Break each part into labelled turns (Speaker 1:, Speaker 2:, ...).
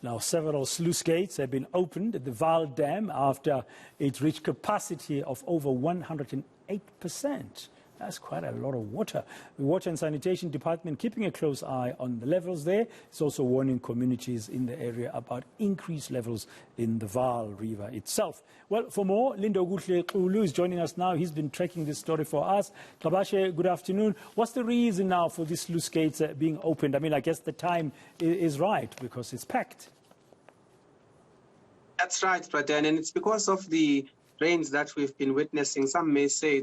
Speaker 1: Now, several sluice gates have been opened at the Vaal Dam after it reached capacity of over 108%. That's quite a lot of water. The Water and Sanitation Department keeping a close eye on the levels there. It's also warning communities in the area about increased levels in the Vaal River itself. Well, for more, Lindokuhle Xulu is joining us now. He's been tracking this story for us. Kabashe, good afternoon. What's the reason now for these sluice gates being opened? I mean, I guess the time is right because it's packed.
Speaker 2: That's right, Pradan, and it's because of the rains that we've been witnessing. Some may say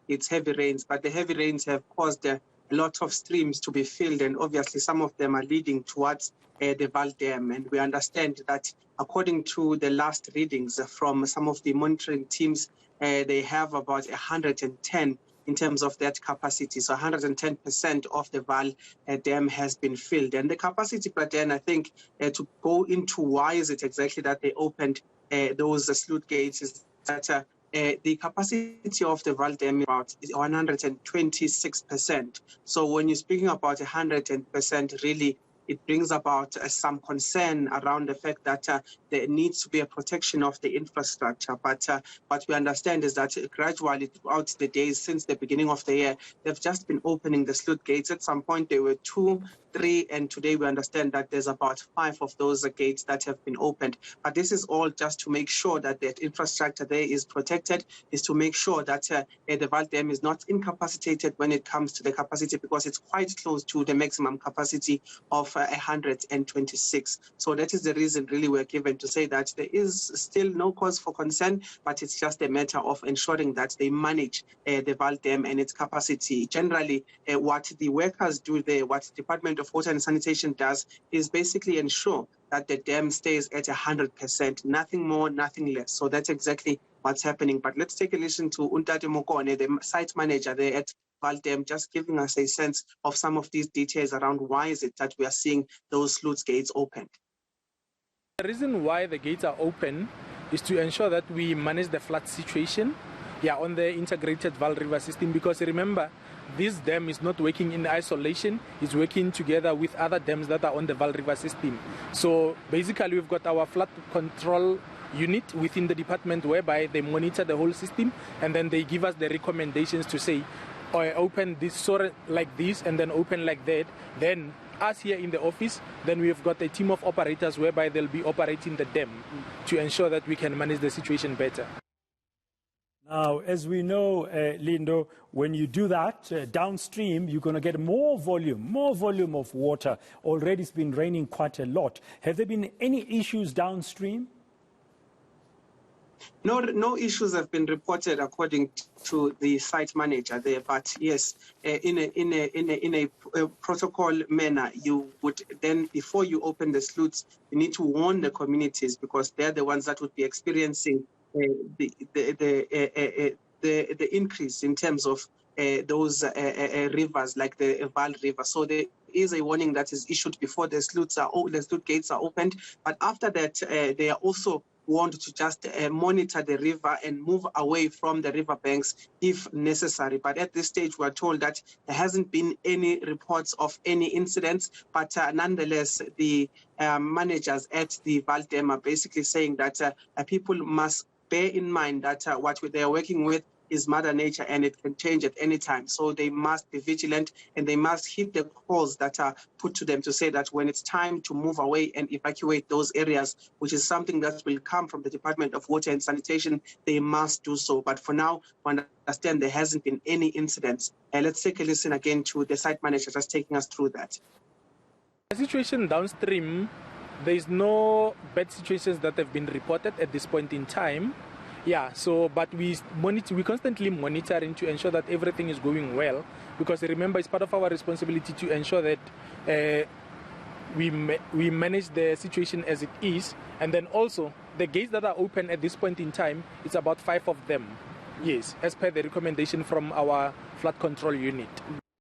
Speaker 2: it's heavy rains, but the heavy rains have caused a lot of streams to be filled, and obviously some of them are leading towards the Vaal Dam. And we understand that according to the last readings from some of the monitoring teams, they have about 110 in terms of that capacity. So 110% of the Vaal Dam has been filled. And the capacity, Pradan, I think, to go into why is it exactly that they opened those sluice gates is that the capacity of the Vaal Dam is about 126%. So when you're speaking about 100%, really, it brings about some concern around the fact that there needs to be a protection of the infrastructure. But what we understand is that gradually throughout the days since the beginning of the year, they've just been opening the sluice gates. At some point, there were 2, 3, and today we understand that there's about 5 of those gates that have been opened. But this is all just to make sure that the infrastructure there is protected, is to make sure that the Vaal Dam is not incapacitated when it comes to the capacity, because it's quite close to the maximum capacity of 126. So that is the reason really we're given to say that there is still no cause for concern, but it's just a matter of ensuring that they manage the Vaal Dam and its capacity. Generally, what the workers do there, what the Department of Water and Sanitation does, is basically ensure that the dam stays at 100%, nothing more, nothing less. So that's exactly what's happening. But let's take a listen to Untate Mokone, the site manager there at Vaal Dam, just giving us a sense of some of these details around why is it that we are seeing those sluice gates opened.
Speaker 3: The reason why the gates are open is to ensure that we manage the flood situation on the integrated Vaal River system, because remember, this dam is not working in isolation, it's working together with other dams that are on the Vaal River system. So basically we've got our flood control unit within the department whereby they monitor the whole system, and then they give us the recommendations to say, open this sort like this and then open like that. Then us here in the office, then we've got a team of operators whereby they'll be operating the dam to ensure that we can manage the situation better.
Speaker 1: Now, as we know, Lindo, when you do that downstream, you're going to get more volume of water. Already it's been raining quite a lot. Have there been any issues downstream?
Speaker 2: No issues have been reported according to the site manager there, but yes, in a protocol manner, you would then, before you open the sluice, you need to warn the communities, because they're the ones that would be experiencing the increase in terms of those rivers like the Vaal River. So there is a warning that is issued before the sluice gates are opened, but after that they are also warned to just monitor the river and move away from the river banks if necessary. But at this stage, we are told that there hasn't been any reports of any incidents, but nonetheless, the managers at the Vaal Dam are basically saying that people must bear in mind that what they are working with is Mother Nature, and it can change at any time. So they must be vigilant, and they must hit the calls that are put to them to say that when it's time to move away and evacuate those areas, which is something that will come from the Department of Water and Sanitation, they must do so. But for now, we understand there hasn't been any incidents. Let's take a listen again to the site manager just taking us through that.
Speaker 3: The situation downstream, there is no bad situations that have been reported at this point in time. But we constantly monitoring to ensure that everything is going well, because remember, it's part of our responsibility to ensure that we manage the situation as it is. And then also, the gates that are open at this point in time, it's about 5 of them, yes, as per the recommendation from our flood control unit.